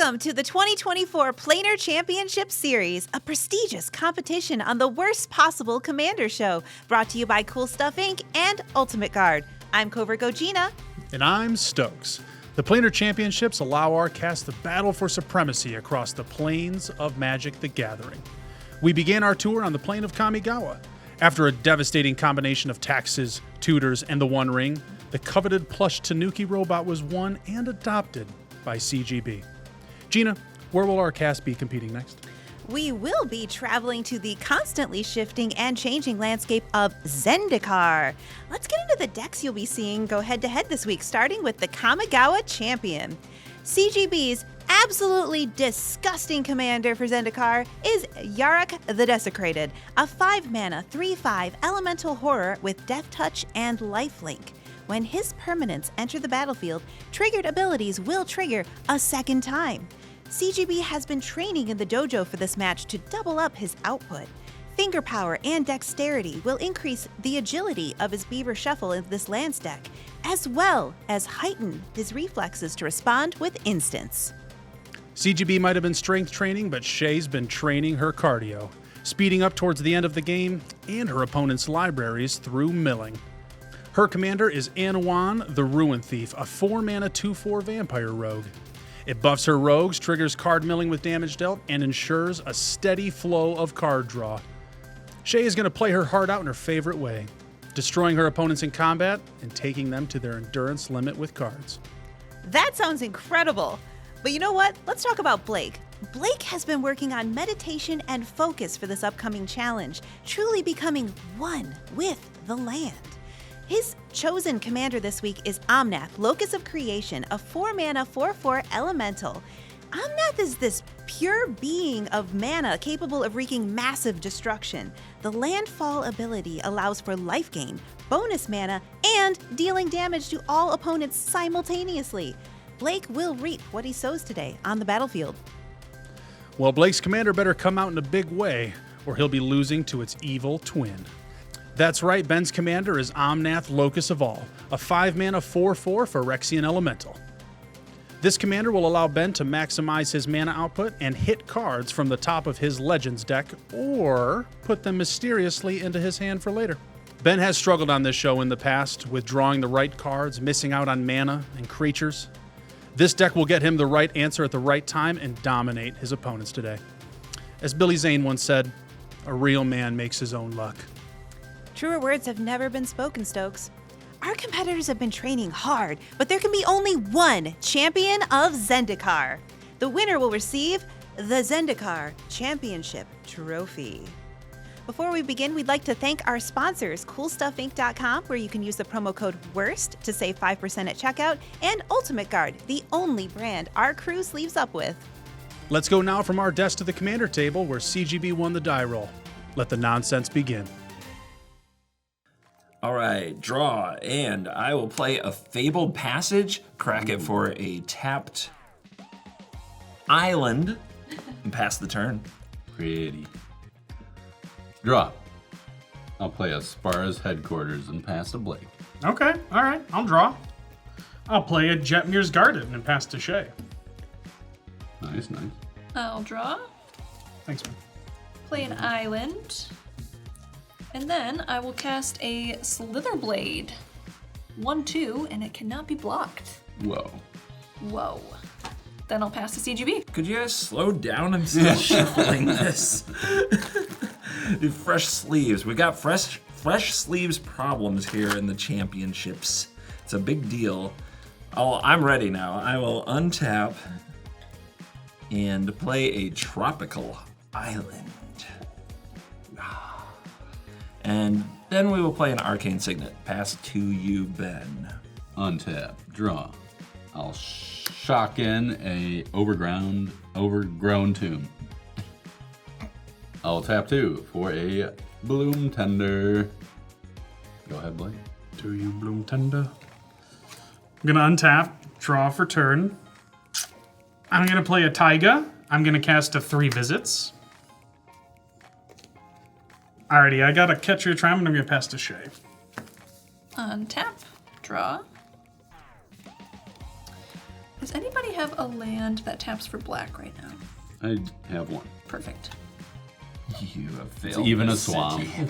Welcome to the 2024 Planar Championship Series, a prestigious competition on the worst possible commander show, brought to you by Cool Stuff Inc. and Ultimate Guard. I'm Covertgoblue. And I'm Stokes. The Planar Championships allow our cast to battle for supremacy across the planes of Magic the Gathering. We began our tour on the plane of Kamigawa. After a devastating combination of taxes, tutors, and the One Ring, the coveted plush Tanuki robot was won and adopted by CGB. Gina, where will our cast be competing next? We will be traveling to the constantly shifting and changing landscape of Zendikar. Let's get into the decks you'll be seeing go head-to-head this week, starting with the Kamigawa Champion. CGB's absolutely disgusting commander for Zendikar is Yarok the Desecrated, a 5-mana, 3/5 elemental horror with Death Touch and Lifelink. When his permanents enter the battlefield, triggered abilities will trigger a second time. CGB has been training in the dojo for this match to double up his output. Finger power and dexterity will increase the agility of his Beaver Shuffle in this lands deck, as well as heighten his reflexes to respond with instants. CGB might have been strength training, but Shea's been training her cardio, speeding up towards the end of the game and her opponent's libraries through milling. Her commander is Anowon the Ruin Thief, a 4-mana 2/4 vampire rogue. It buffs her rogues, triggers card milling with damage dealt, and ensures a steady flow of card draw. Shea is going to play her heart out in her favorite way, destroying her opponents in combat and taking them to their endurance limit with cards. That sounds incredible. But you know what? Let's talk about Blake. Blake has been working on meditation and focus for this upcoming challenge, truly becoming one with the land. His chosen commander this week is Omnath, Locus of Creation, a 4-mana 4/4 elemental. Omnath is this pure being of mana capable of wreaking massive destruction. The landfall ability allows for life gain, bonus mana, and dealing damage to all opponents simultaneously. Blake will reap what he sows today on the battlefield. Well, Blake's commander better come out in a big way, or he'll be losing to its evil twin. That's right, Ben's commander is Omnath, Locus of All, a 5-mana 4/4 Phyrexian elemental. This commander will allow Ben to maximize his mana output and hit cards from the top of his Legends deck, or put them mysteriously into his hand for later. Ben has struggled on this show in the past with drawing the right cards, missing out on mana and creatures. This deck will get him the right answer at the right time and dominate his opponents today. As Billy Zane once said, a real man makes his own luck. Truer words have never been spoken, Stokes. Our competitors have been training hard, but there can be only one champion of Zendikar. The winner will receive the Zendikar Championship Trophy. Before we begin, we'd like to thank our sponsors, CoolStuffInc.com, where you can use the promo code WORST to save 5% at checkout, and Ultimate Guard, the only brand our crew sleeves up with. Let's go now from our desk to the commander table where CGB won the die roll. Let the nonsense begin. All right, draw, and I will play a Fabled Passage, crack it for a tapped island, and pass the turn. Pretty. Draw. I'll play a Spar's Headquarters and pass to Blake. Okay, all right, I'll draw. I'll play a Jetmir's Garden and pass to Shea. Nice. I'll draw, Thanks, man. play an island, and then I will cast a Slitherblade. 1/2, and it cannot be blocked. Whoa. Whoa. Then I'll pass to CGB. Could you guys slow down? I'm still shuffling this. Do fresh sleeves. We got fresh sleeves problems here in the championships. It's a big deal. I'm ready now. I will untap and play a tropical island. And then we will play an Arcane Signet. Pass to you, Ben. Untap. Draw. I'll shock in a overgrown tomb. I'll tap 2 for a Bloom Tender. Go ahead, Blake. Do you Bloom Tender? I'm gonna untap, draw for turn. I'm gonna play a Taiga. I'm gonna cast a 3 visits. Alrighty, I got a Catch Your Tram and I'm gonna pass to Shea. Untap, draw. Does anybody have a land that taps for black right now? I have one. Perfect. You have failed. It's even a this swamp. city.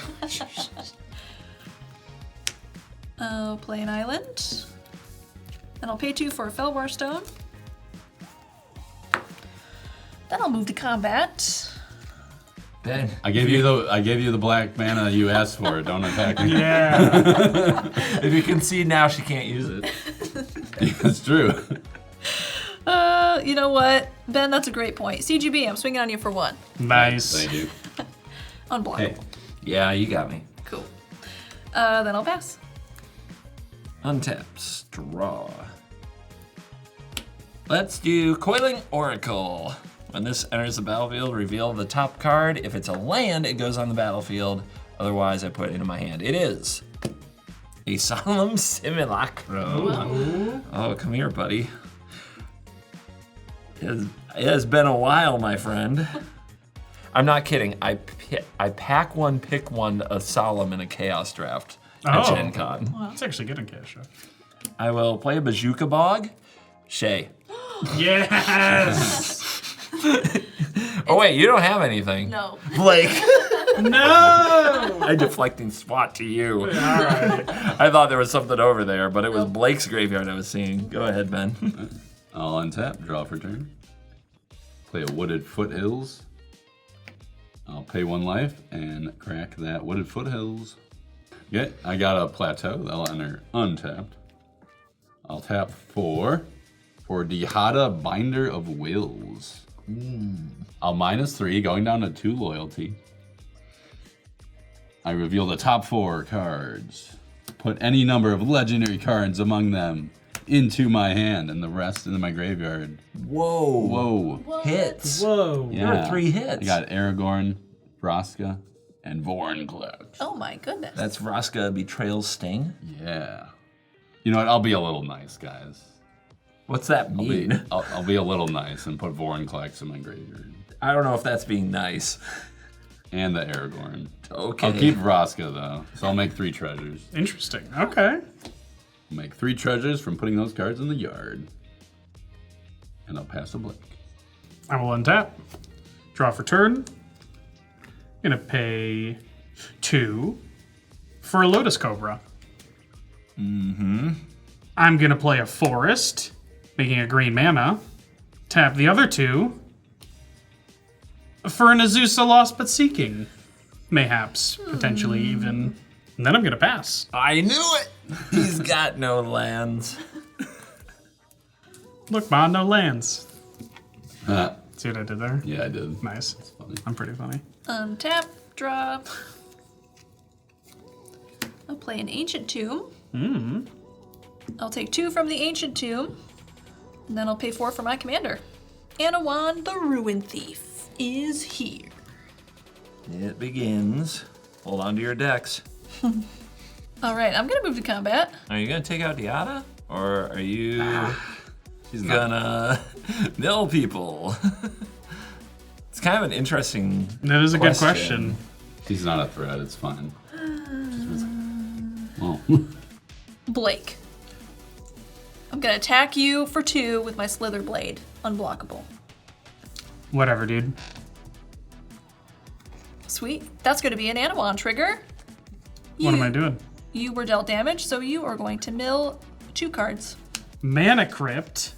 I'll play an island. Then I'll pay 2 for a Felwar Stone. Then I'll move to combat. Ben, I gave you the black mana you asked for. Don't attack me. Yeah. if you can see now, she can't use it. It's true. You know what? Ben, that's a great point. CGB, I'm swinging on you for 1. Nice. Thank you. Unblockable. Hey. Yeah, you got me. Cool. Then I'll pass. Untaps, draw. Let's do Coiling Oracle. When this enters the battlefield, reveal the top card. If it's a land, it goes on the battlefield. Otherwise, I put it into my hand. It is a Solemn Simulacrum. Oh, come here, buddy. It has been a while, my friend. I'm not kidding. I pack one, pick one, a Solemn, and a Chaos draft at Oh. Gen Con. Well, that's actually good in cash. I will play a Bazooka Bog. Shea. Yes. Oh wait, you don't have anything. No. Blake. No. I deflecting SWAT to you. All right. I thought there was something over there, but it was Blake's graveyard I was seeing. Go ahead, Ben. I'll untap, draw for turn. Play a Wooded Foothills. I'll pay 1 life and crack that Wooded Foothills. Okay, I got a Plateau. That'll enter untapped. I'll tap 4 for Dihada Binder of Wills. I'll -3, going down to 2 loyalty. I reveal the top 4 cards. Put any number of legendary cards among them into my hand and the rest into my graveyard. Whoa. Whoa. Hits. Whoa. There are 3 hits. I got Aragorn, Kruscke, and Vorinclex. Oh my goodness. That's Vraska Betrayal's Sting. Yeah. You know what? I'll be a little nice, guys. What's that mean? I'll be a little nice and put Vorinclex in my graveyard. I don't know if that's being nice. And the Aragorn. Okay. I'll keep Vraska, though. So I'll make 3 treasures. Interesting. Okay. I'll make 3 treasures from putting those cards in the yard. And I'll pass to Blake. I will untap. Draw for turn. Gonna pay 2 for a Lotus Cobra. I'm gonna play a Forest, making a green mana. Tap the other 2 for an Azusa Lost But Seeking. Mayhaps, potentially even. And then I'm gonna pass. I knew it. He's got no lands. Look, Ma, no lands. Ah, See what I did there? yeah, I did. Nice. Funny. I'm pretty funny. Untap, drop. I'll play an Ancient Tomb. I'll take 2 from the Ancient Tomb. And then I'll pay 4 for my commander. Anowon the Ruin Thief is here. It begins. Hold on to your decks. All right, I'm gonna move to combat. Are you gonna take out Diata? Or are you She's not. gonna mill people? It's kind of an interesting That is a good question. She's not a threat. It's fine. Well, Blake. I'm gonna attack you for 2 with my Slither Blade. Unblockable. Whatever, dude. Sweet. That's gonna be an Anowon trigger. What am I doing? You were dealt damage, so you are going to mill 2 cards. Mana Crypt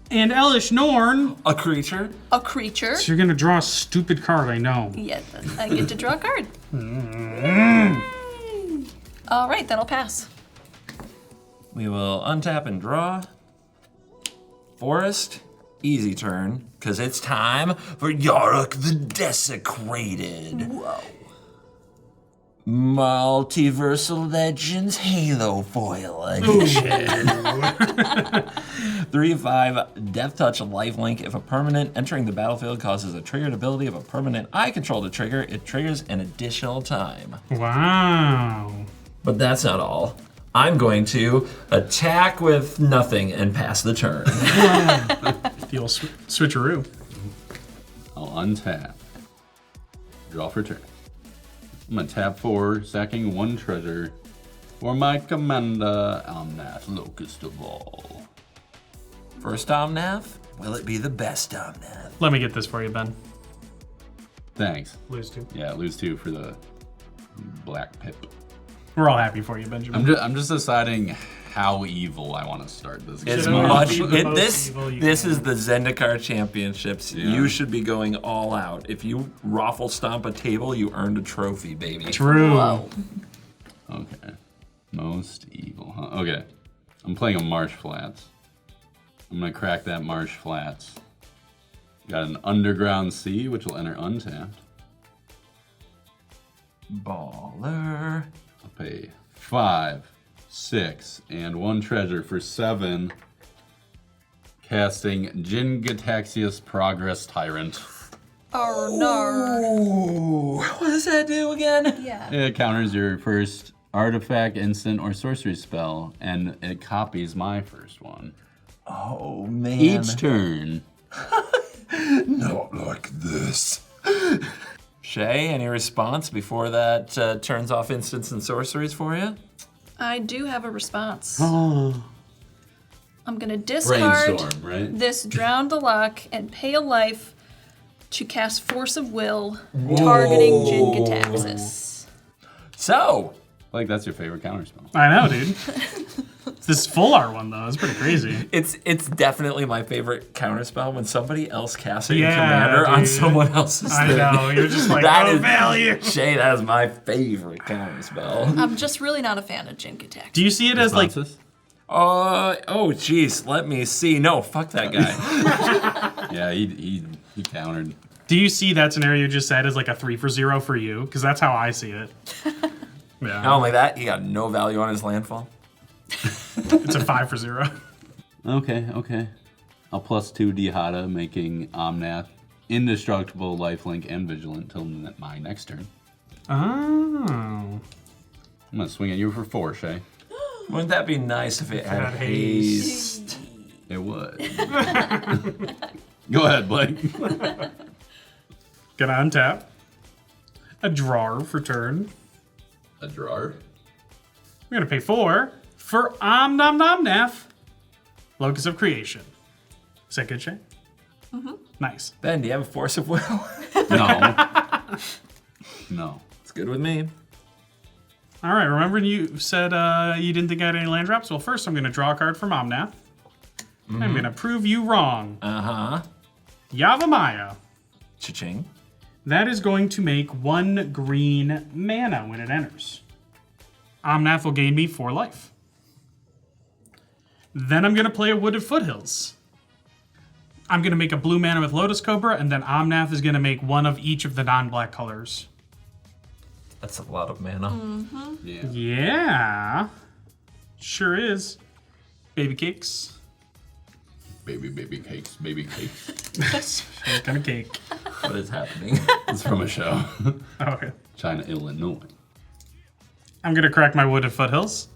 and Elish Norn. A creature? A creature. So you're gonna draw a stupid card, I know. Yeah, I get to draw a card. All right, then I'll pass. We will untap and draw. Forest, easy turn, because it's time for Yarok the Desecrated. Whoa. Multiversal Legends Halo Foil Edition. 3/5 Death Touch Lifelink. If a permanent entering the battlefield causes a triggered ability of a permanent I control to trigger, it triggers an additional time. Wow. But that's not all. I'm going to attack with nothing and pass the turn. The old switcheroo. I'll untap. Draw for turn. I'm gonna tap 4, sacking 1 treasure for my commander, Omnath, Locus of all. First Omnath? Will it be the best Omnath? Let me get this for you, Ben. Thanks. Lose 2. Yeah, lose 2 for the black pip. We're all happy for you, Benjamin. I'm just deciding how evil I want to start this game. It's Should I much. be the most This evil you this can? is the Zendikar Championships. Yeah. You should be going all out. If you raffle stomp a table, you earned a trophy, baby. True. Whoa. Okay. Most evil, huh? Okay. I'm playing a Marsh Flats. I'm going to crack that Marsh Flats. Got an Underground Sea, which will enter untapped. Baller. I'll pay 5, 6, and 1 treasure for 7. Casting Jin-Gitaxias Progress Tyrant. Oh no. Ooh, what does that do again? Yeah. It counters your first artifact, instant, or sorcery spell, and it copies my first one. Oh man. Each turn. Not like this. Shea, any response before that turns off instants and sorceries for you? I do have a response. Oh. I'm gonna discard Brainstorm, right? this Drown the Luck and pay a life to cast Force of Will, targeting Jin-Gitaxias. So, Like, that's your favorite counterspell. I know, dude. This full art one, though, is pretty crazy. it's definitely my favorite counterspell when somebody else casts a Yeah, commander on dude. someone else's I thing. know, you're just like, That oh, is- value. Shay, that is my favorite counterspell. I'm just really not a fan of Jin-Gitaxias. Do you see it as like, Responses? Oh, jeez, let me see. No, fuck that guy. Yeah, he countered. do you see that scenario you just said as like a 3 for 0 for you? Because that's how I see it. Yeah. Not only that, he got no value on his landfall. It's a 5 for 0. Okay. I'll +2 Dihada, making Omnath indestructible, lifelink, and vigilant till my next turn. Oh. I'm gonna swing at you for 4, Shay. Wouldn't that be nice if it had Had haste? It would. Go ahead, Blake. Gonna untap. A drawer for turn. A drawer. We're gonna pay 4 for Omnath, Locus of Creation. Is that good, Shay? Mm-hmm. Nice. Ben, do you have a force of will? No. It's good with me. All right, remember you said you didn't think I had any land drops? Well, first I'm gonna draw a card from Omnath. I'm gonna prove you wrong. Uh-huh. Yavimaya. Cha-ching. That is going to make 1 green mana when it enters. Omnath will gain me 4 life. Then I'm going to play a Wooded Foothills. I'm going to make a blue mana with Lotus Cobra, and then Omnath is going to make 1 of each of the non-black colors. That's a lot of mana. Yeah. Yeah. Sure is. Baby cakes. Baby cakes, baby cakes. What kind of cake? What is happening? It's from a show. Okay. China, Illinois. I'm going to crack my Wooded Foothills.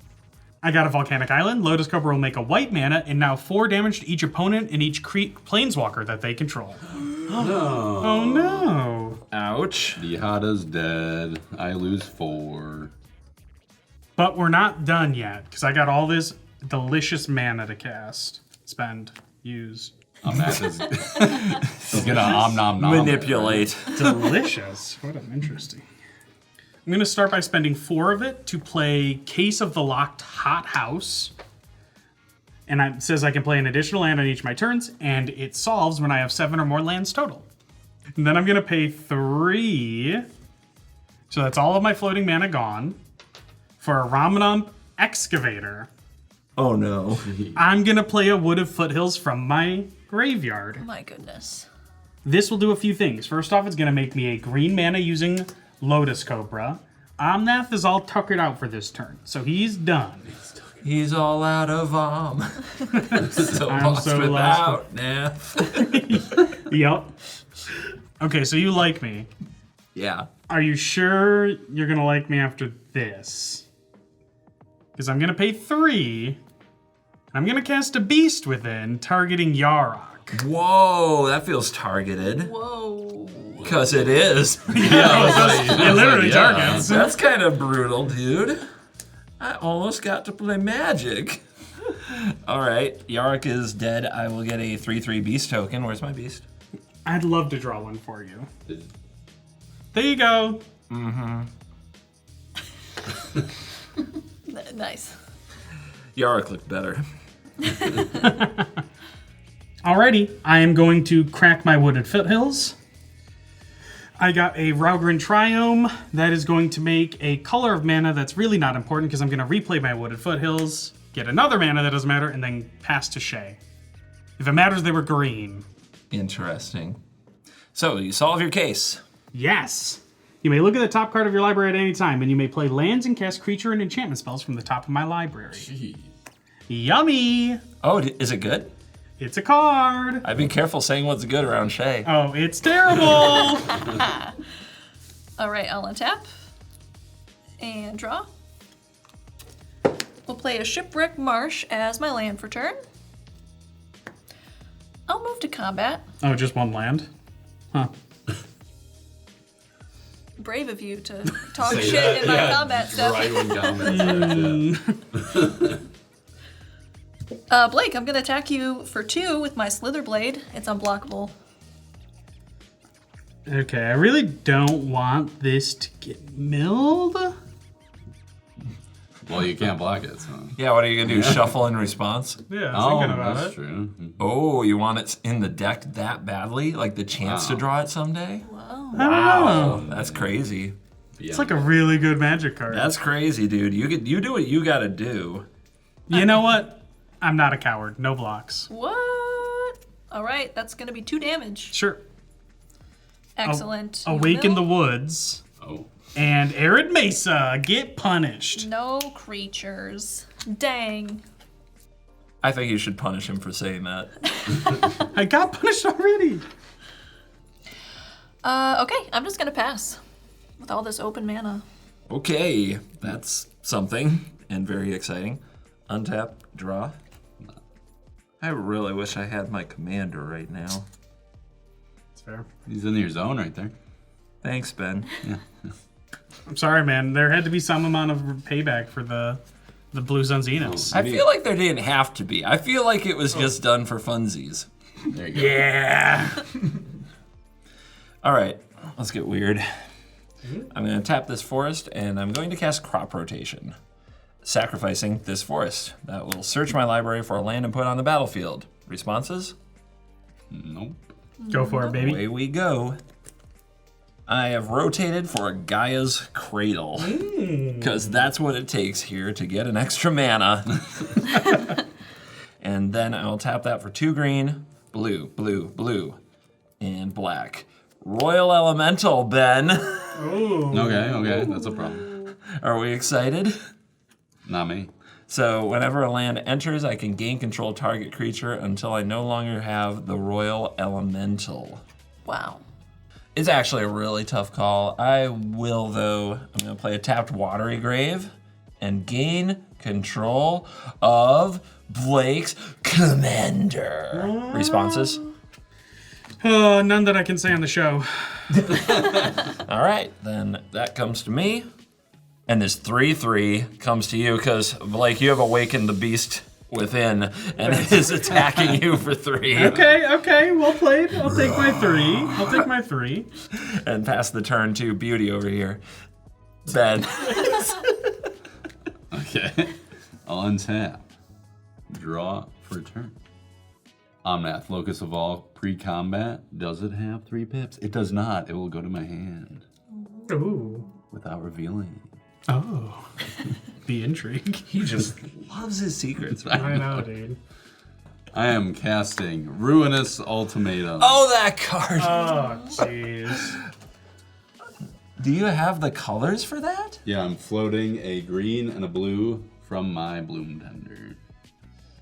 I got a Volcanic Island. Lotus Cobra will make a white mana, and now 4 damage to each opponent and each planeswalker that they control. No. Oh no. Ouch. Dihada's dead. I lose 4. But we're not done yet, because I got all this delicious mana to cast. Spend. Use. Omnath is he's gonna nom. Manipulate. Delicious. What an interesting. I'm going to start by spending 4 of it to play Case of the Locked Hot House. And it says I can play an additional land on each of my turns, and it solves when I have 7 or more lands total. And then I'm going to pay 3. So that's all of my floating mana gone. For a Ramanump Excavator. Oh no. I'm going to play a Wooded Foothills from my graveyard. My goodness. This will do a few things. First off, it's going to make me a green mana using Lotus Cobra. Omnath is all tuckered out for this turn, so he's done. He's all out of so I'm lost so without Nath. Yep. Okay, so you like me. Yeah. Are you sure you're going to like me after this? Because I'm going to pay 3. And I'm going to cast a Beast within, targeting Yarok. Whoa, that feels targeted. Whoa. Because it is. It literally Yeah. targets. That's kind of brutal, dude. I almost got to play Magic. All right, Yarok is dead. I will get a 3/3 beast token. Where's my beast? I'd love to draw one for you. There you go. Nice. Yarok looked better. Alrighty, I am going to crack my Wooded Foothills. I got a Raugrin Triome. That is going to make a color of mana that's really not important because I'm going to replay my Wooded Foothills, get another mana that doesn't matter, and then pass to Shea. If it matters, they were green. Interesting. So you solve your case. Yes. You may look at the top card of your library at any time, and you may play lands and cast creature and enchantment spells from the top of my library. Gee. Yummy! Oh, is it good? It's a card. I've been careful saying what's good around Shea. Oh, it's terrible. All right, I'll untap and draw. We'll play a Shipwreck Marsh as my land for turn. I'll move to combat. Oh, just one land? Huh. Brave of you to talk shit in my combat stuff. Right when comments. Blake, I'm gonna attack you for 2 with my Slither Blade. It's unblockable. Okay, I really don't want this to get milled. Well, you can't block it, so. Yeah, what are you gonna do? Shuffle in response? Yeah, I was thinking about that's it. true. Oh, you want it in the deck that badly? Like the chance to draw it someday? Wow. I don't know. That's crazy. It's like a really good Magic card. That's crazy, dude. You do what you gotta do. You know what? I'm not a coward. No blocks. What? All right, that's gonna be 2 damage. Sure. Excellent. Awaken the Will Woods Oh. and Arid Mesa get punished. No creatures. Dang. I think you should punish him for saying that. I got punished already. Okay, I'm just gonna pass with all this open mana. Okay, that's something and very exciting. Untap, draw. I really wish I had my commander right now. That's fair. He's in your zone right there. Thanks, Ben. I'm sorry, man. There had to be some amount of payback for the Blue Sun Xenos. I feel like there didn't have to be. I feel like it was just done for funsies. There you go. Yeah. All right, let's get weird. I'm going to tap this forest, and I'm going to cast Crop Rotation, sacrificing this forest. That will search my library for a land and put it on the battlefield. Responses? Nope. Go for it, baby. Away we go. I have rotated for Gaia's Cradle, because that's what it takes here to get an extra mana. And then I'll tap that for 2 green, blue, blue, blue, and black. Royal Elemental, Ben. Okay, that's a problem. Are we excited? Not me. So whenever a land enters, I can gain control target creature until I no longer have the Royal Elemental. Wow. It's actually a really tough call. I will, though, I'm going to play a tapped Watery Grave and gain control of Blake's Commander. Responses? None that I can say on the show. All right, then that comes to me. And this 3/3 comes to you because, Blake, you have awakened the beast within and it is attacking you for 3. Okay, well played. I'll take my 3. And pass the turn to Beauty over here. Ben. Okay. I'll untap. Draw for a turn. Omnath, Locus of All, pre-combat. Does it have 3 pips? It does not. It will go to my hand Ooh. without revealing. Oh. The intrigue. He just loves his secrets. I know, dude. I am casting Ruinous Ultimatum. Oh, that card. Oh, jeez. Do you have the colors for that? Yeah, I'm floating a green and a blue from my Bloom Tender.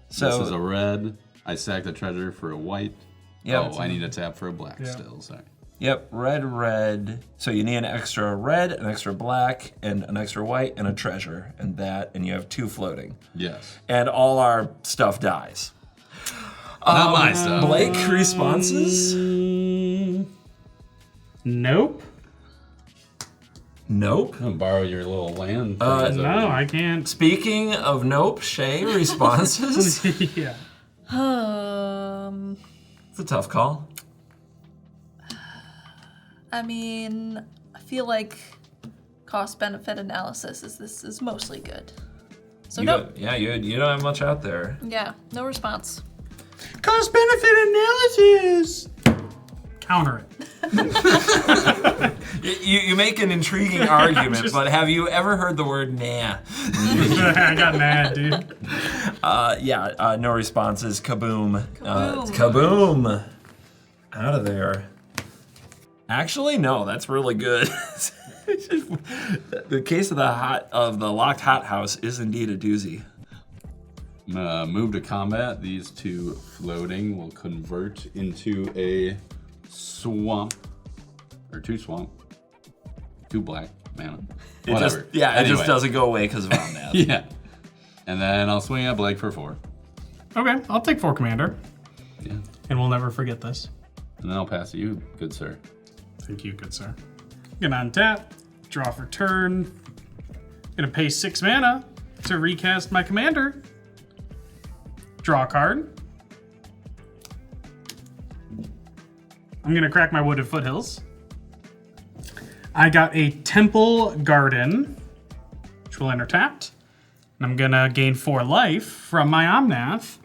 So This is a red. I sack the treasure for a white. Yep. Oh, I need a tap for a black still, sorry. Yep, red. So you need an extra red, an extra black, and an extra white, and a treasure, and you have 2 floating. Yes. And all our stuff dies. Not my stuff. Blake, responses? Nope. Nope. I'm gonna borrow your little land. No, I can't. Speaking of nope, Shea, responses? Yeah. It's a tough call. I mean, I feel like cost-benefit analysis is mostly good. So no. You don't have much out there. Yeah, no response. Cost benefit analysis. Counter it. You make an intriguing argument, but have you ever heard the word nah? I got mad, dude. No responses. Kaboom. Kaboom. Kaboom. Out of there. Actually, no, that's really good. The case of the locked hot house is indeed a doozy. Move to combat. These 2 floating will convert into a swamp. Or 2 swamp. 2 black mana. Whatever. It just doesn't go away because of Omnath. Yeah. And then I'll swing at Blake for 4. Okay, I'll take 4, Commander. Yeah. And we'll never forget this. And then I'll pass to you, good sir. Thank you, good sir. Gonna untap, draw for turn. Gonna pay 6 mana to recast my commander. Draw a card. I'm gonna crack my Wooded Foothills. I got a Temple Garden, which will enter tapped. And I'm gonna gain 4 life from my Omnath.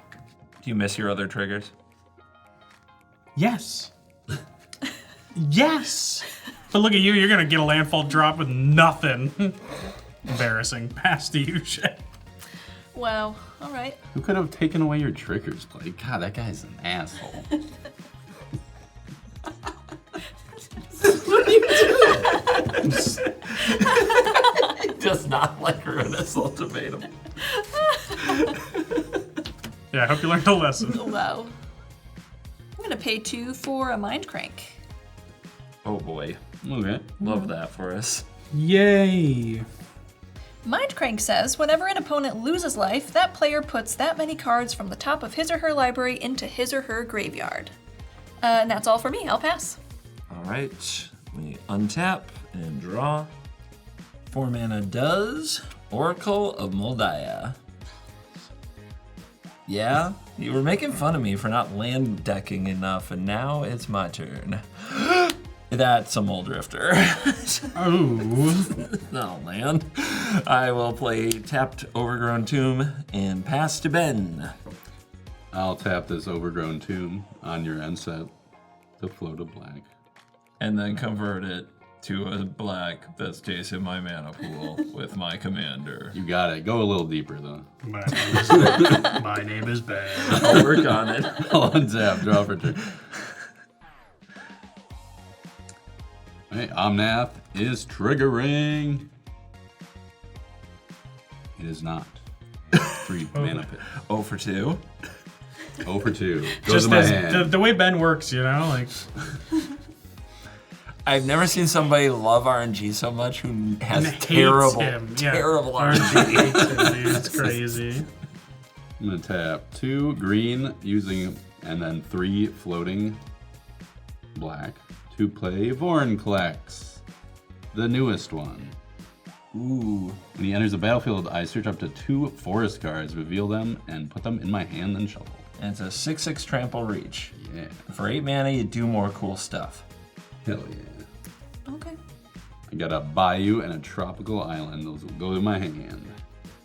Do you miss your other triggers? Yes. Yes. But look at you, you're gonna get a landfall drop with nothing. Embarrassing. Pass to you, Shea. Wow. All right. Who could have taken away your triggers, Blake? God, that guy's an asshole. What are you doing? He does not like Ruinous Ultimatum. Yeah, I hope you learned a lesson. Wow. I'm gonna pay 2 for a Mind Crank. Oh boy. Okay. Love that for us. Yay. Mind Crank says, whenever an opponent loses life, that player puts that many cards from the top of his or her library into his or her graveyard. And that's all for me. I'll pass. All right. We untap and draw. 4 mana does. Oracle of Moldiah. Yeah, you were making fun of me for not land decking enough, and now it's my turn. That's a Moldrifter. Oh. Oh, man. I will play Tapped Overgrown Tomb and pass to Ben. I'll tap this Overgrown Tomb on your end set to float a black. And then convert it to a black that's chasing my mana pool with my commander. You got it. Go a little deeper, though. My name is Ben. I'll work on it. I'll untap, draw for turn. Hey, Omnath is triggering. It is not. 3 mana pit. 0 for 2. 0 for 2. Goes Just in my as hand. the way Ben works, you know, like I've never seen somebody love RNG so much who has hates terrible, him. Yeah. terrible RNG RNG. hates him, dude. It's crazy. I'm gonna tap 2 green using, and then 3 floating black to play Vorinclex, the newest one. Ooh. When he enters the battlefield, I search up to 2 forest cards, reveal them, and put them in my hand and shuffle. And it's a 6/6 trample reach. Yeah. For 8 mana, you do more cool stuff. Hell yeah. Okay. I got a bayou and a tropical island. Those will go in my hand.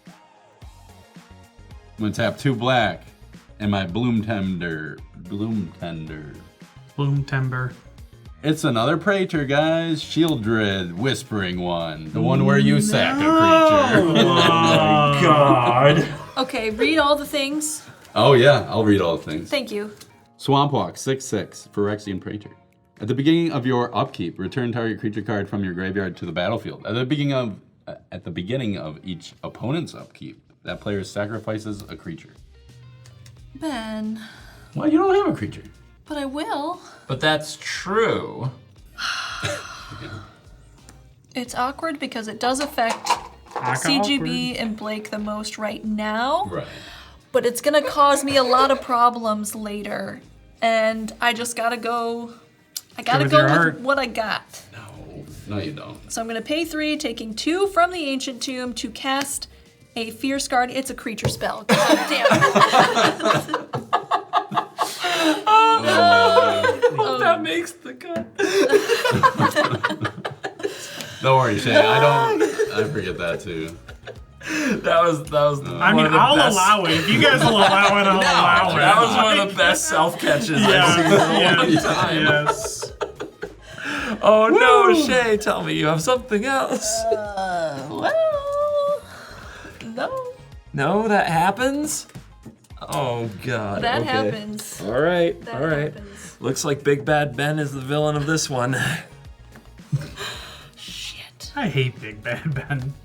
I'm gonna tap 2 black and my Bloom Tender. Bloom Timber. It's another Praetor, guys. Shieldred, Whispering one. The one where you sack a creature. God. Okay, read all the things. Oh yeah, I'll read all the things. Thank you. Swamp Walk, 6/6, Phyrexian Praetor. At the beginning of your upkeep, return target creature card from your graveyard to the battlefield. At the beginning of each opponent's upkeep, that player sacrifices a creature. Ben, Well, you don't have a creature. but I will. But that's true. It's awkward because it does affect CGB and Blake the most right now. Right. But it's gonna cause me a lot of problems later. And I just gotta go. I gotta with go your with heart. what I got. No, No, you don't. So I'm going to pay 3, taking 2 from the Ancient Tomb to cast a Fierce Guard. It's a creature spell. God damn it. That makes the cut. Don't worry, Shea. I forget that too. That was. I mean, I'll allow it. If you guys will allow it, I'll allow it. That was one of the best self catches I've seen in a long time. Yes. Oh no, Shea, tell me you have something else. Well, no. No, that happens? Oh god. That okay. happens. All right. That all right. happens. Looks like Big Bad Ben is the villain of this one. Shit. I hate Big Bad Ben.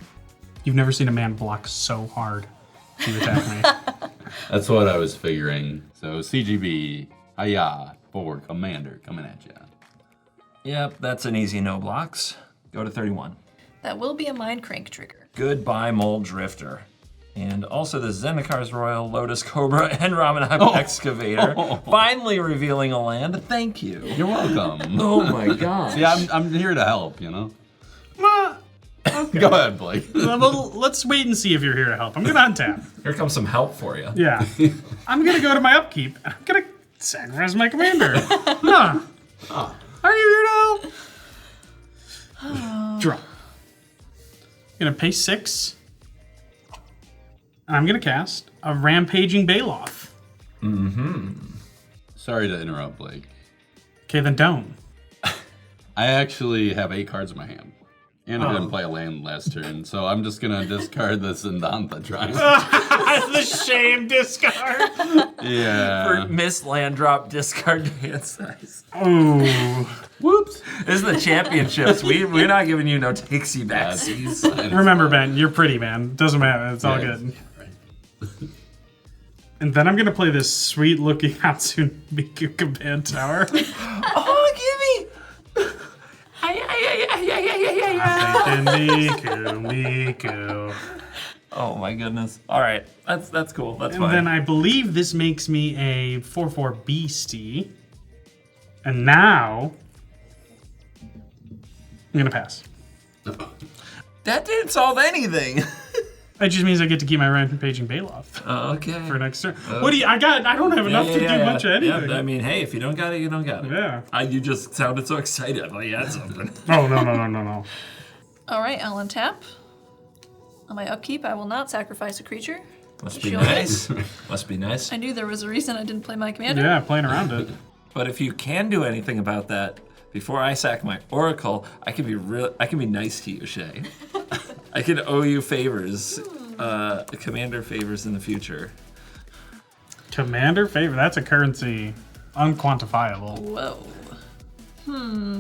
You've never seen a man block so hard to attack me. That's what I was figuring. So CGB, hiya, for Commander coming at ya. Yep, that's an easy no blocks. Go to 31. That will be a Mind Crank trigger. Goodbye, Mole Drifter. And also the Zendikar's Royal, Lotus Cobra, and Ramanap Excavator. Finally revealing a land. Thank you. You're welcome. Oh my god. See, I'm here to help, you know? Okay. Go ahead, Blake. Well, let's wait and see if you're here to help. I'm gonna untap. Here comes some help for you. Yeah. I'm gonna go to my upkeep. I'm gonna sacrifice my commander. Huh. Are you here to help? Draw. Gonna pay 6. And I'm gonna cast a Rampaging Baloth. Sorry to interrupt, Blake. Okay, then don't. I actually have 8 cards in my hand. And I didn't play a land last turn, so I'm just gonna discard this Zendikar Triumph. The shame discard. Yeah. For missed land drop, discard hand size. Ooh. Whoops. This is the championships. We're not giving you no takesy backsies. Remember, Ben, you're pretty, man. Doesn't matter. It's all Yeah, good. right. And then I'm gonna play this sweet-looking Hatsune Miku Command Tower. Oh, gimme! Miku. Oh my goodness. All right, that's cool. That's And fine. then I believe this makes me a 4/4 beastie. And now I'm gonna pass. That didn't solve anything. It just means I get to keep my Rampaging Baloth Okay. for next turn. What do you? I don't have enough to do much of anything. Yeah, I mean, hey, if you don't got it, you don't got it. Yeah. You just sounded so excited. I thought you had something. Oh no. All right, I'll untap. On my upkeep, I will not sacrifice a creature. Must be Shield nice. Must be nice. I knew there was a reason I didn't play my commander. Yeah, playing around it. But if you can do anything about that, before I sack my Oracle, I can be nice to you, Shea. I can owe you favors, commander favors in the future. Commander favor. That's a currency. Unquantifiable. Whoa.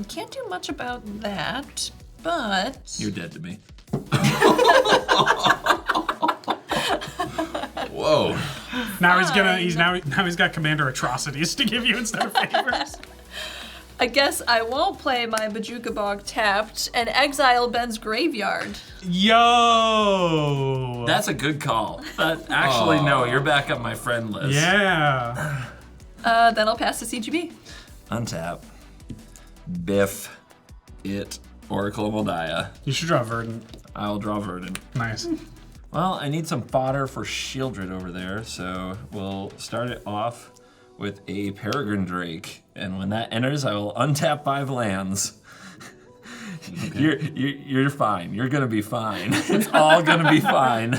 Can't do much about that, but You're dead to me. Whoa. Now he's got commander atrocities to give you instead of favors. I guess I won't play my Bajuka Bog tapped and exile Ben's graveyard. Yo. That's a good call. Actually, no, you're back on my friend list. Yeah. Then I'll pass to CGB. Untap. Biff. It. Oracle of Moldiah. You should draw Verdant. I'll draw Verdant. Nice. Well, I need some fodder for Shieldred over there, so we'll start it off with a Peregrine Drake. And when that enters, I will untap 5 lands. Okay. You're fine. You're gonna be fine. It's all gonna be fine.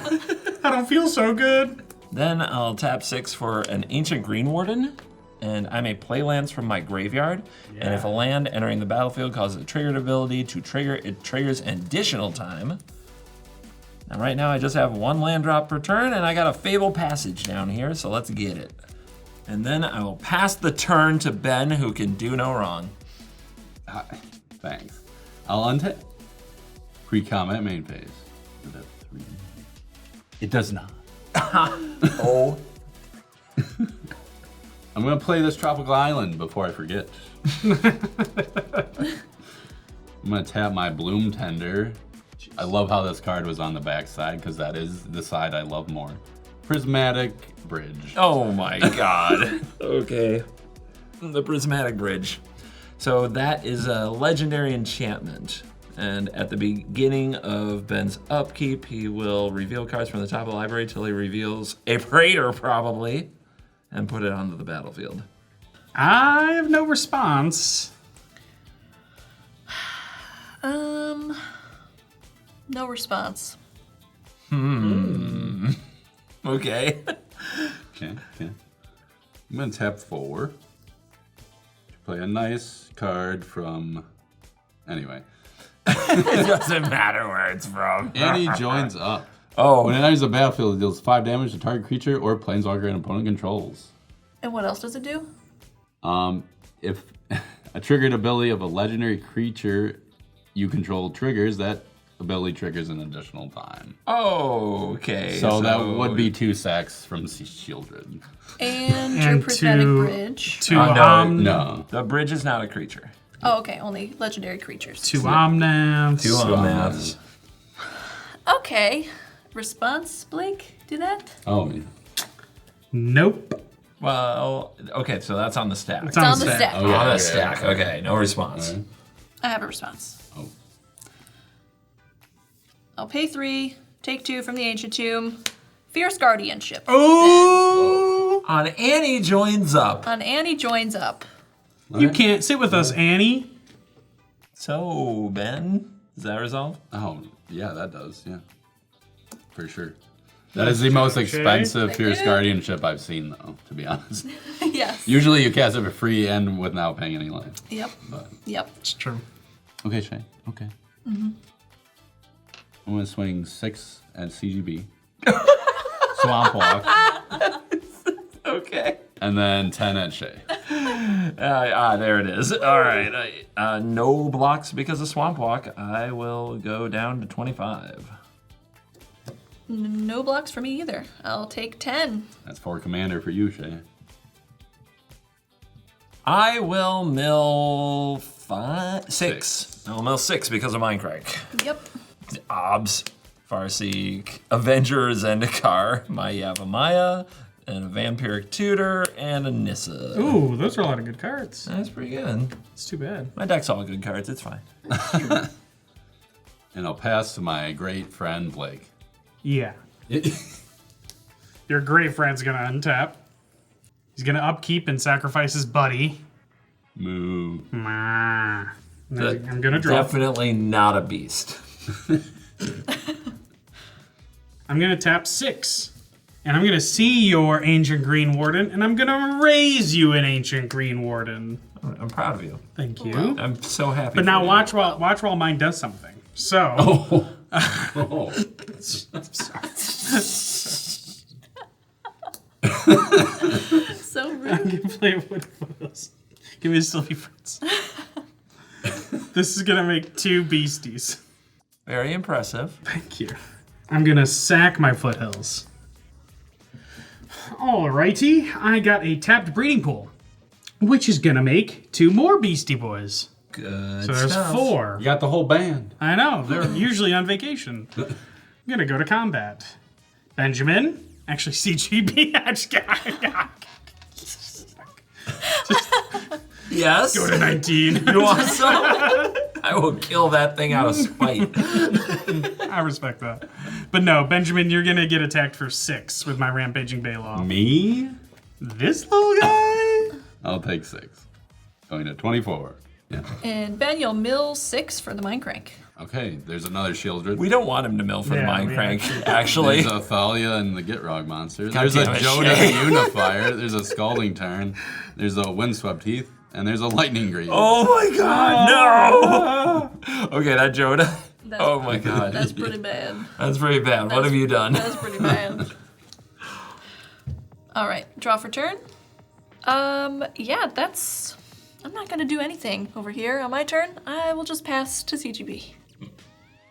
I don't feel so good. Then I'll tap 6 for an Ancient Green Warden, and I may play lands from my graveyard. Yeah. And if a land entering the battlefield causes a triggered ability to trigger, it triggers an additional time. Now right now I just have 1 land drop per turn, and I got a Fable Passage down here, so let's get it. And then I will pass the turn to Ben, who can do no wrong. Thanks. I'll untap. Pre-comment main phase. It does not. Oh. I'm gonna play this Tropical Island before I forget. I'm gonna tap my Bloom Tender. I love how this card was on the back side, because that is the side I love more. Prismatic Bridge. Oh my god. Okay. The Prismatic Bridge. So that is a legendary enchantment. And at the beginning of Ben's upkeep, he will reveal cards from the top of the library till he reveals a Praetor, probably, and put it onto the battlefield. I have no response. No response. Okay. Okay. I'm gonna tap 4. Play a nice card from. Anyway. It doesn't matter where it's from. Annie joins up. Oh. When it enters the battlefield, it deals 5 damage to target creature or planeswalker an opponent controls. And what else does it do? If a triggered ability of a legendary creature you control triggers, that ability triggers an additional time. Okay. So that would be 2 sacks from Shieldred. And And your prismatic to- bridge. To No. The bridge is not a creature. Oh, okay. Only legendary creatures. to Omnath. 2 Omnaths. Okay. Response, Blake? Do that? Oh, Nope. Well, okay, so that's on the stack. It's It's on the stack. Okay. On the stack. Okay, no response. Alright. I have a response. Oh. I'll pay 3, take 2 from the Ancient Tomb. Fierce Guardianship. Oh! On Annie joins up. On Annie joins up. You can't sit with us, Annie. So, Ben, is that resolved? Oh, yeah, that does, yeah. For sure. That is the most expensive Thank Fierce you. Guardianship I've seen, though, to be honest. Yes. Usually you cast it for free and without paying any life. Yep. But Yep. It's true. okay, Shay. Okay. I'm gonna swing 6 at CGB. Swamp Walk. Okay. And then 10 at Shay. There it is. All right. No blocks because of Swamp Walk. I will go down to 25. No blocks for me either. I'll take 10. That's 4 commander for you, Shay. I will mill 6. I'll mill 6 because of Mindcrank. Yep. Obs, Farseek, Avenger, Zendikar, my Yavimaya, and a Vampiric Tutor, and a Nissa. Ooh, those are a lot of good cards. That's pretty good. It's too bad. My deck's all good cards. It's fine. And I'll pass to my great friend, Blake. Yeah. Your great friend's gonna untap. He's gonna upkeep and sacrifice his buddy. Moo. I'm gonna draw. Definitely not a beast. I'm gonna tap 6. And I'm gonna see your Ancient Green Warden, and I'm gonna raise you an Ancient Green Warden. I'm proud of you. Thank you. I'm so happy. But now for you. watch while mine does something. So Oh. So rude. I'm gonna play with photos. Give me a Sylvie Friends. This is gonna make 2 beasties. Very impressive. Thank you. I'm gonna sack my foothills. Alrighty, I got a tapped breeding pool, which is gonna make 2 more Beastie Boys. Good So there's stuff. 4. You got the whole band. I know, they're usually on vacation. I'm gonna go to combat. Benjamin, actually CGB, I just got Yes. go to 19. You want some? I will kill that thing out of spite. I respect that. But no, Benjamin, you're gonna get attacked for 6 with my Rampaging Baloth. Me? This little guy? I'll take 6. Going to 24. Yeah. And Ben, you'll mill 6 for the Mindcrank. Okay, there's another Shieldred. We don't want him to mill for the Yeah, Mind we Crank, actually. There's a Thalia and the Gitrog monster. God There's a damn it, Jonas Shay. Unifier. There's a Scalding Tarn. There's a Windswept Heath. And there's a Lightning Greaves. Oh my god, no! Okay, that Joda. That's- Oh my god. That's pretty bad. That's pretty bad. What have you done? That's pretty bad. All right, draw for turn. Yeah, that's. I'm not gonna do anything over here on my turn. I will just pass to CGB.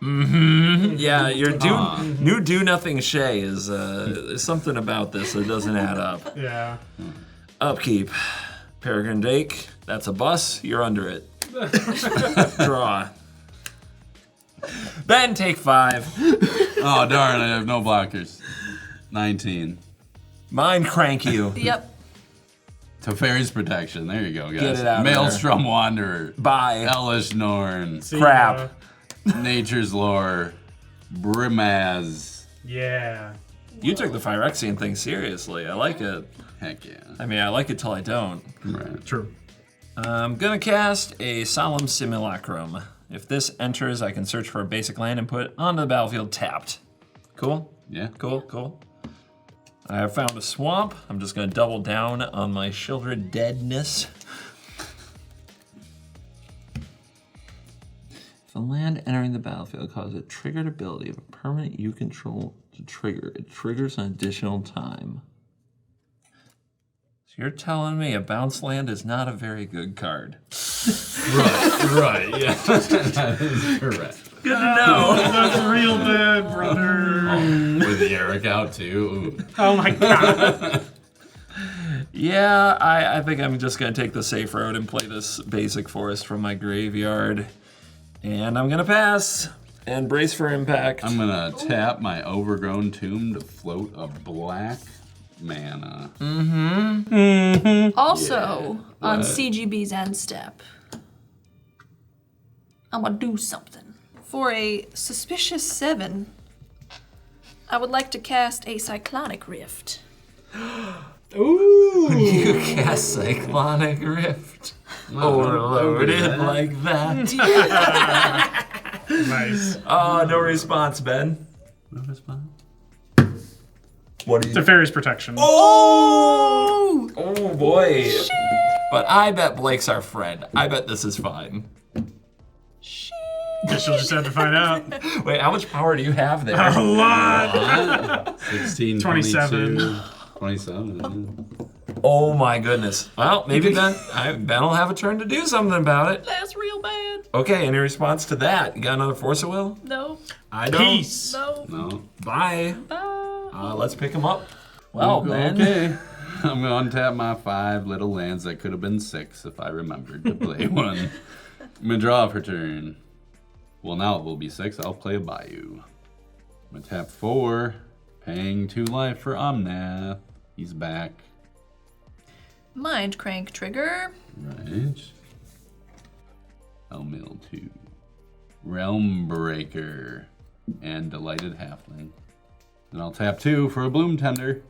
Yeah, your new do nothing Shea is there's something about this that doesn't add up. Yeah. Upkeep. Peregrine Dake. That's a bus. You're under it. Draw. Ben, take 5. Oh, darn, I have no blockers. 19. Mind crank you. Yep. Teferi's Protection. There you go, guys. Get it out of there. Maelstrom Wanderer. Bye. Elish Norn. See Crap. ya. Nature's Lore, Brimaz. Yeah. You took the Phyrexian thing seriously. I like it. Heck yeah. I mean, I like it till I don't. Right. True. I'm gonna cast a Solemn Simulacrum. If this enters, I can search for a basic land and put it onto the battlefield tapped. Cool? Yeah. Cool. I have found a swamp. I'm just gonna double down on my Shieldred Deadness. If a land entering the battlefield causes a triggered ability of a permanent you control to trigger, it triggers an additional time. So you're telling me a bounce land is not a very good card? Right, yeah. That is correct. Good to know. That's real bad, brother. With Yarok out too. Ooh. Oh my god. Yeah, I think I'm just gonna take the safe road and play this basic forest from my graveyard. And I'm gonna pass and brace for impact. I'm gonna tap my Overgrown Tomb to float a black mana. Also, on What? CGB's end step, I'm gonna do something. For a suspicious 7, I would like to cast a Cyclonic Rift. Ooh. You cast Cyclonic Rift. Overloaded like that. Nice. Oh, no response, Ben. No response. What are It's a Fairy's Protection. Oh! Oh boy. But I bet Blake's our friend. I bet this is fine. Guess you'll just have to find out. Wait, how much power do you have there? A lot. 16, 27. 22, 27. Oh my goodness. Well, maybe Ben will have a turn to do something about it. That's real bad. Okay, any response to that? You got another Force of Will? No. I don't. Peace. No. No. Bye. Bye. Let's pick him up. Well, Ben. Okay. I'm gonna untap my 5 little lands that could have been 6 if I remembered to play one. I'm gonna draw for turn. Well, now it will be 6. I'll play a Bayou. I'm gonna tap 4, paying 2 life for Omnath. He's back. Mind Crank trigger. Right. Elmill 2. Realm Breaker. And Delighted Halfling. Then I'll tap 2 for a Bloom Tender.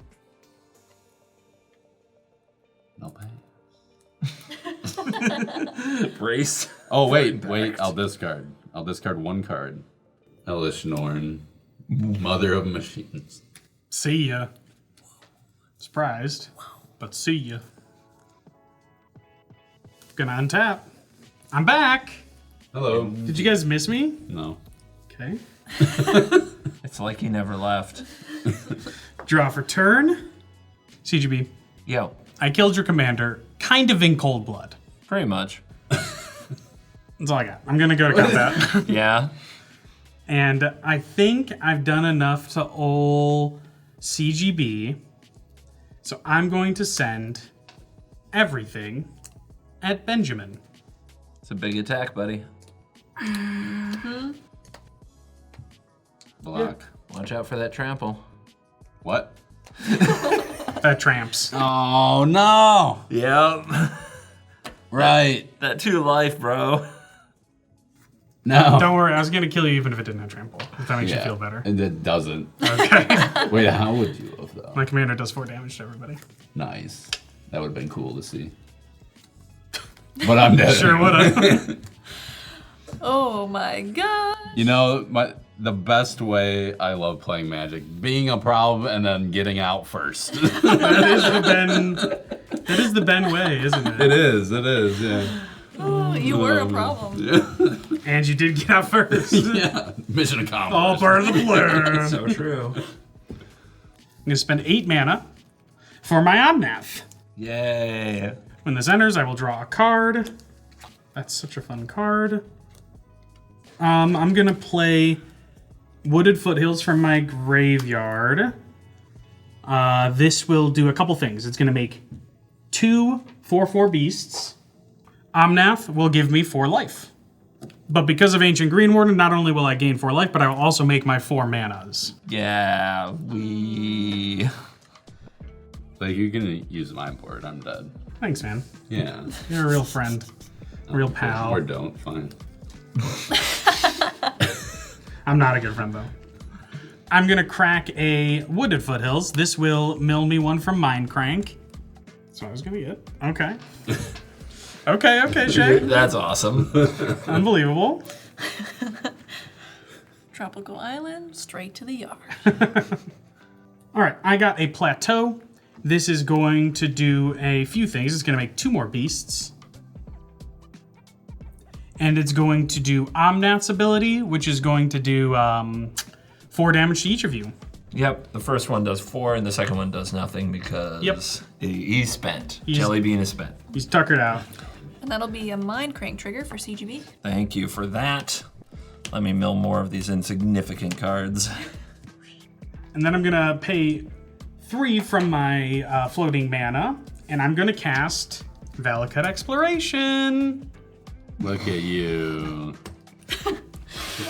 No pass. Brace. Oh, wait. Impact. I'll discard. I'll discard 1 card. Elish Norn. Mother of Machines. See ya. Surprised, but see ya. Gonna untap. I'm back. Hello. Did you guys miss me? No. Okay. It's like he never left. Draw for turn. CGB. Yo, I killed your commander, kind of in cold blood. pretty much. That's all I got. I'm gonna go to combat. Yeah. And I think I've done enough to ol' CGB. So I'm going to send everything at Benjamin. It's a big attack, buddy. Block. Watch out for that trample. What? That tramps. Oh, no. Yep. Right. That 2 life, bro. No. Don't worry, I was gonna kill you even if it didn't have trample. If that makes you feel better. And it doesn't. Okay. Wait, how would you have, though? My commander does 4 damage to everybody. Nice. That would have been cool to see. But I'm dead. Sure would've. Oh my god. You know, the best way I love playing Magic, being a problem and then getting out first. That is the Ben way, isn't it? It is, yeah. Oh, you were a problem. And you did get out first. Yeah, mission accomplished. All part of the plan. So true. I'm gonna spend 8 mana for my Omnath. Yay. When this enters, I will draw a card. That's such a fun card. I'm gonna play Wooded Foothills from my graveyard. This will do a couple things. It's gonna make 2 4/4 beasts. Omnath will give me 4 life. But because of Ancient Green Warden, not only will I gain 4 life, but I will also make my 4 manas. Yeah, we... Like, you can use my import, I'm dead. Thanks, man. Yeah. You're a real friend. Real pal. Or don't, fine. I'm not a good friend, though. I'm going to crack a Wooded Foothills. This will mill me one from Mindcrank. That's what I was going to get. Okay. Okay, Shea. That's awesome. Unbelievable. Tropical Island, straight to the yard. All right, I got a Plateau. This is going to do a few things. It's going to make 2 more beasts. And it's going to do Omnath's ability, which is going to do 4 damage to each of you. Yep, the first one does 4 and the second one does nothing because he's spent. Jelly Bean is spent. He's tuckered out. And that'll be a Mind Crank trigger for CGB. Thank you for that. Let me mill more of these insignificant cards. And then I'm going to pay 3 from my floating mana, and I'm going to cast Valakut Exploration. Look at you.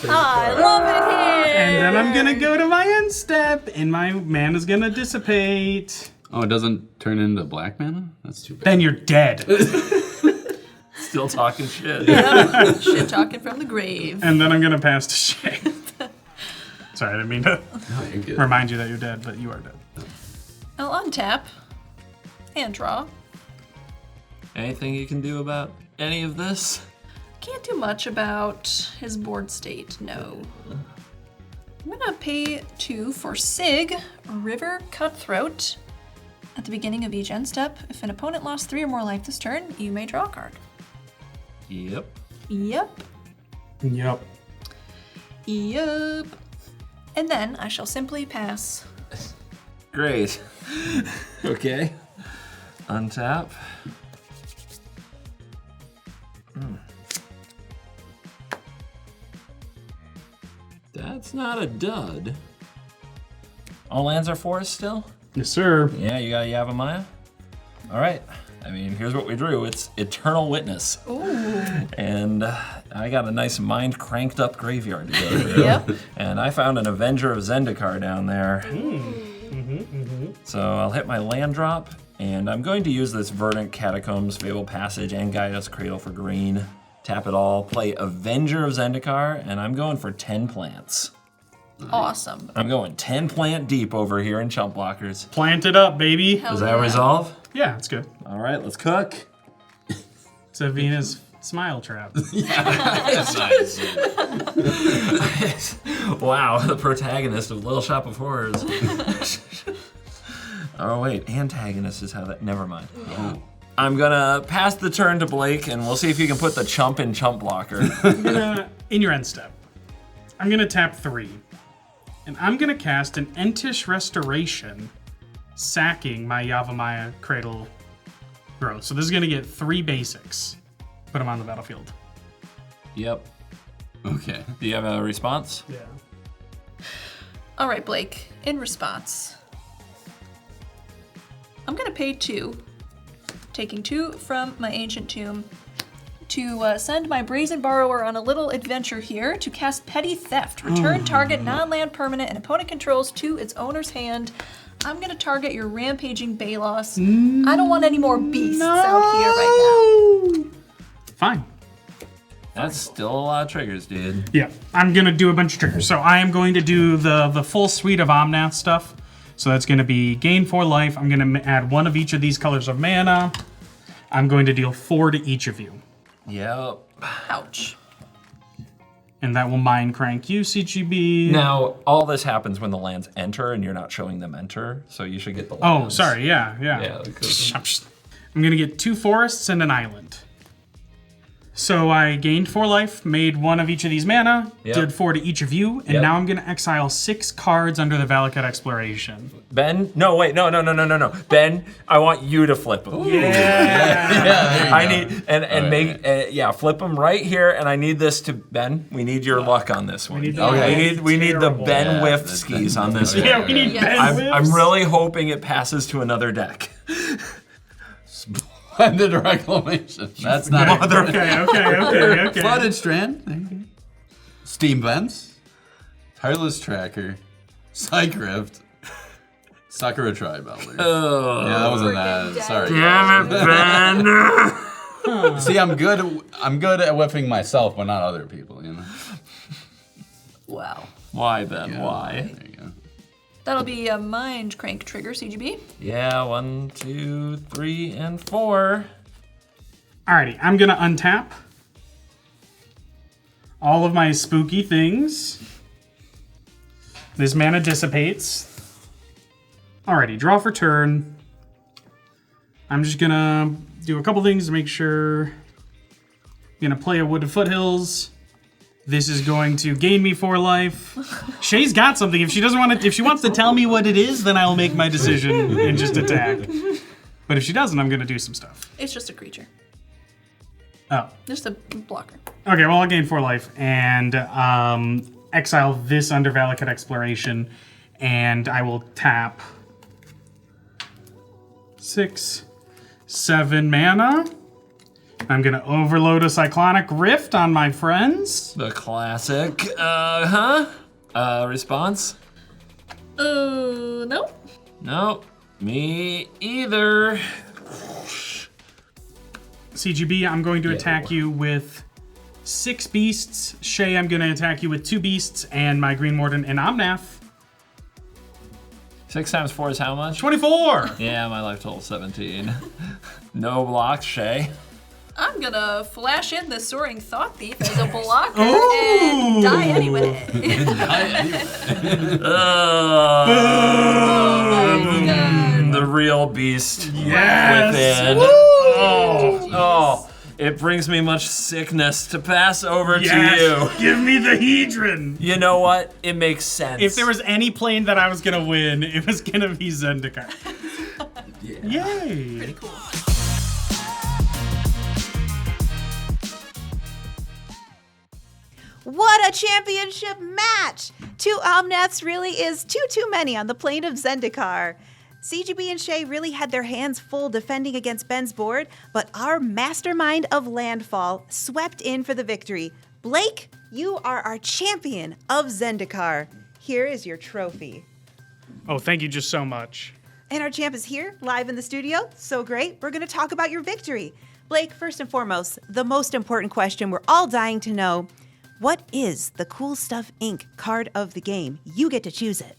I love it here! And then I'm going to go to my end step, and my mana's going to dissipate. Oh, it doesn't turn into black mana? That's too bad. Then you're dead. Still talking shit. Yeah, shit talking from the grave. And then I'm going to pass to Shea. Sorry, I didn't mean to No, you're good. remind you that you're dead, but you are dead. I'll untap and draw. Anything you can do about any of this? Can't do much about his board state, no. I'm gonna pay 2 for Sig, River Cutthroat. At the beginning of each end step, if an opponent lost 3 or more life this turn, you may draw a card. Yep. Yep. Yep. Yep. And then I shall simply pass. Great. Okay. Untap. That's not a dud. All lands are forest still? Yes, sir. Yeah, you got Yavimaya? All right. I mean, here's what we drew. It's Eternal Witness. Ooh. And I got a nice mind cranked up graveyard to go through. Yep. And I found an Avenger of Zendikar down there. So I'll hit my land drop, and I'm going to use this Verdant Catacombs, Fable Passage, and Guidus Cradle for green. Tap it all, play Avenger of Zendikar, and I'm going for 10 plants. Awesome. I'm going 10 plant deep over here in Chump Blockers. Plant it up, baby. Hell Does that yeah. resolve? Yeah, it's good. All right, let's cook. It's a Venus smile trap. That's nice. Wow, the protagonist of Little Shop of Horrors. Oh wait, antagonist is how that, never mind. Oh. I'm gonna pass the turn to Blake, and we'll see if you can put the chump in Chump Blocker. In your end step, I'm gonna tap 3. And I'm gonna cast an Entish Restoration, sacking my Yavimaya Cradle growth. So this is gonna get 3 basics. Put them on the battlefield. Yep. Okay. Do you have a response? Yeah. All right, Blake, in response, I'm gonna pay 2, taking 2 from my Ancient Tomb, to send my Brazen Borrower on a little adventure here to cast Petty Theft. Return target non-land permanent and opponent controls to its owner's hand. I'm gonna target your Rampaging Balos. I don't want any more beasts out here right now. Fine. That's still a lot of triggers, dude. Yeah, I'm gonna do a bunch of triggers. So I am going to do the full suite of Omnath stuff. So that's gonna be gain 4 life. I'm gonna add 1 of each of these colors of mana. I'm going to deal 4 to each of you. Yep. Ouch. And that will mind crank you, CGB. Now, all this happens when the lands enter, and you're not showing them enter, so you should get the Oh, lands. sorry, yeah. Yeah. I'm gonna get 2 forests and an island. So I gained 4 life, made 1 of each of these mana, Yep. did 4 to each of you, and Yep. now I'm gonna exile 6 cards under the Valakut Exploration. Ben? No, wait, no. Ben, I want you to flip them. Yeah. I need and make flip them right here, and I need this to Ben. We need your luck on this one. We need we need the terrible. Ben Yeah, whiff that's- skis on this one. Yeah, we need Yes. Ben I'm whiffs. really hoping it passes to another deck. Splendid reclamation. That's not Okay. Flooded Strand. There you go. Steam Vents. Tireless Tracker. Psych Rift. Sakura Tribe Elder. Oh, Yeah, that wasn't Freaking that. dead. Sorry. damn it, Ben. See, I'm good at whiffing myself, but not other people. You know. Wow. Why, Ben? Why? There you go. That'll be a Mind Crank trigger, CGB. Yeah, 1, 2, 3, and 4. Alrighty, I'm gonna untap all of my spooky things. This mana dissipates. Alrighty, draw for turn. I'm just gonna do a couple things to make sure. I'm gonna play a Wooded Foothills. This is going to gain me 4 life. Shea's got something. If she doesn't want to, if she wants to tell me what it is, then I'll make my decision and just attack. But if she doesn't, I'm gonna do some stuff. It's just a creature. Oh. Just a blocker. Okay, well, I'll gain 4 life and exile this under Valakut Exploration, and I will tap 6, 7 mana. I'm going to overload a Cyclonic Rift on my friends. The classic. Response? No. No. Me either. CGB, I'm going to attack you with 6 beasts. Shea, I'm going to attack you with 2 beasts, and my Green Warden and Omnath. 6 times 4 is how much? 24! Yeah, my life total 17. No blocks, Shea. I'm gonna flash in the Soaring Thought Thief as a blocker and die anyway. The real beast Yes! within. Oh, it brings me much sickness to pass over to you. Give me the Hedron! You know what? It makes sense. If there was any plane that I was gonna win, it was gonna be Zendikar. Yay! Pretty cool. What a championship match! 2 Omnaths really is too many on the plane of Zendikar. CGB and Shea really had their hands full defending against Ben's board, but our mastermind of Landfall swept in for the victory. Blake, you are our champion of Zendikar. Here is your trophy. Oh, thank you just so much. And our champ is here, live in the studio. So great. We're going to talk about your victory. Blake, first and foremost, the most important question we're all dying to know. What is the Cool Stuff Inc. card of the game? You get to choose it.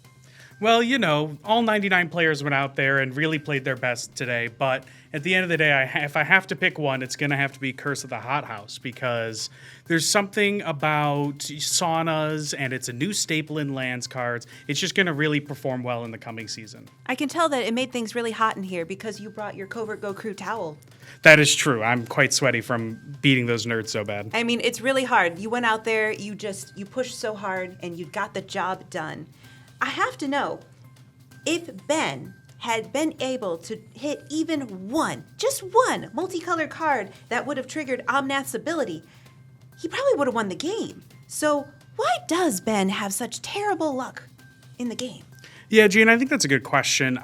Well, you know, all 99 players went out there and really played their best today, but at the end of the day, if I have to pick one, it's going to have to be Curse of the Hot House, because there's something about saunas, and it's a new staple in Lands cards. It's just going to really perform well in the coming season. I can tell that it made things really hot in here because you brought your Covertgoblue towel. That is true. I'm quite sweaty from beating those nerds so bad. I mean, it's really hard. You went out there, you pushed so hard, and you got the job done. I have to know, if Ben had been able to hit even just one multicolored card that would have triggered Omnath's ability, he probably would have won the game. So why does Ben have such terrible luck in the game? Yeah, Gene, I think that's a good question.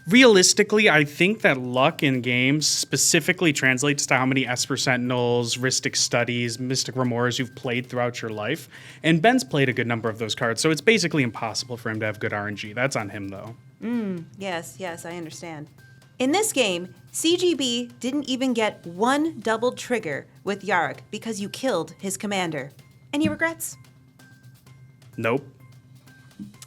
Realistically, I think that luck in games specifically translates to how many Esper Sentinels, Rhystic Studies, Mystic Remorse you've played throughout your life. And Ben's played a good number of those cards, so it's basically impossible for him to have good RNG. That's on him, though. Yes, I understand. In this game, CGB didn't even get one double trigger with Yarok because you killed his commander. Any regrets? Nope.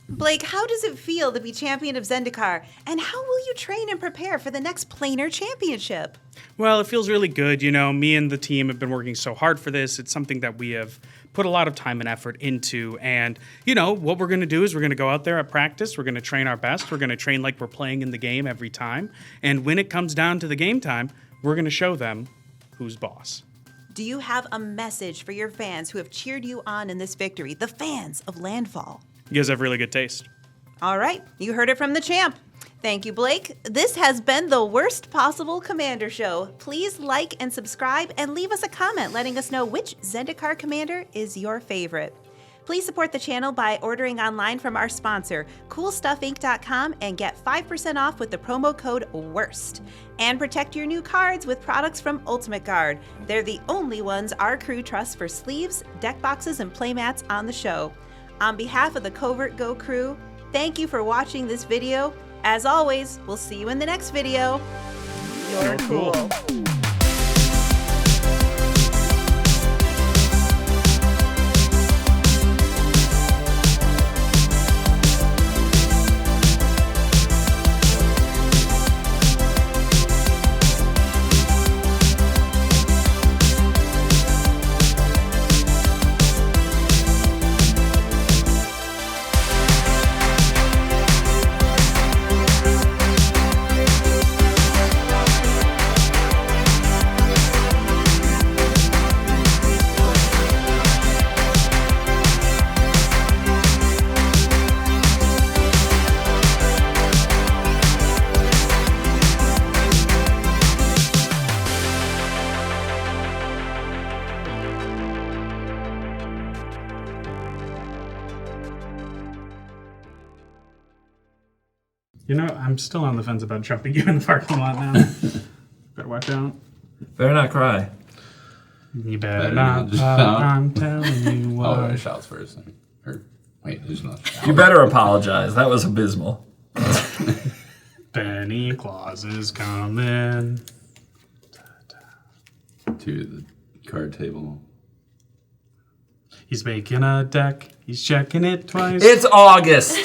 Blake, how does it feel to be champion of Zendikar, and how will you train and prepare for the next Planar Championship? Well, it feels really good. You know, me and the team have been working so hard for this. It's something that we have put a lot of time and effort into. And, you know, what we're going to do is we're going to go out there at practice. We're going to train our best. We're going to train like we're playing in the game every time. And when it comes down to the game time, we're going to show them who's boss. Do you have a message for your fans who have cheered you on in this victory, the fans of Landfall? You guys have really good taste. All right, you heard it from the champ. Thank you, Blake. This has been the Worst Possible Commander Show. Please like and subscribe and leave us a comment letting us know which Zendikar commander is your favorite. Please support the channel by ordering online from our sponsor, CoolStuffInc.com, and get 5% off with the promo code WORST. And protect your new cards with products from Ultimate Guard. They're the only ones our crew trusts for sleeves, deck boxes, and playmats on the show. On behalf of the Covertgoblue crew, thank you for watching this video. As always, we'll see you in the next video. You're cool. You know, I'm still on the fence about jumping you in the parking lot now. Better watch out. Better not cry. You better not pout, I'm telling you what. Oh, right, shouts first. Or, wait, there's not. You better apologize. That was abysmal. Benny Claus is coming. To the card table. He's making a deck. He's checking it twice. It's August.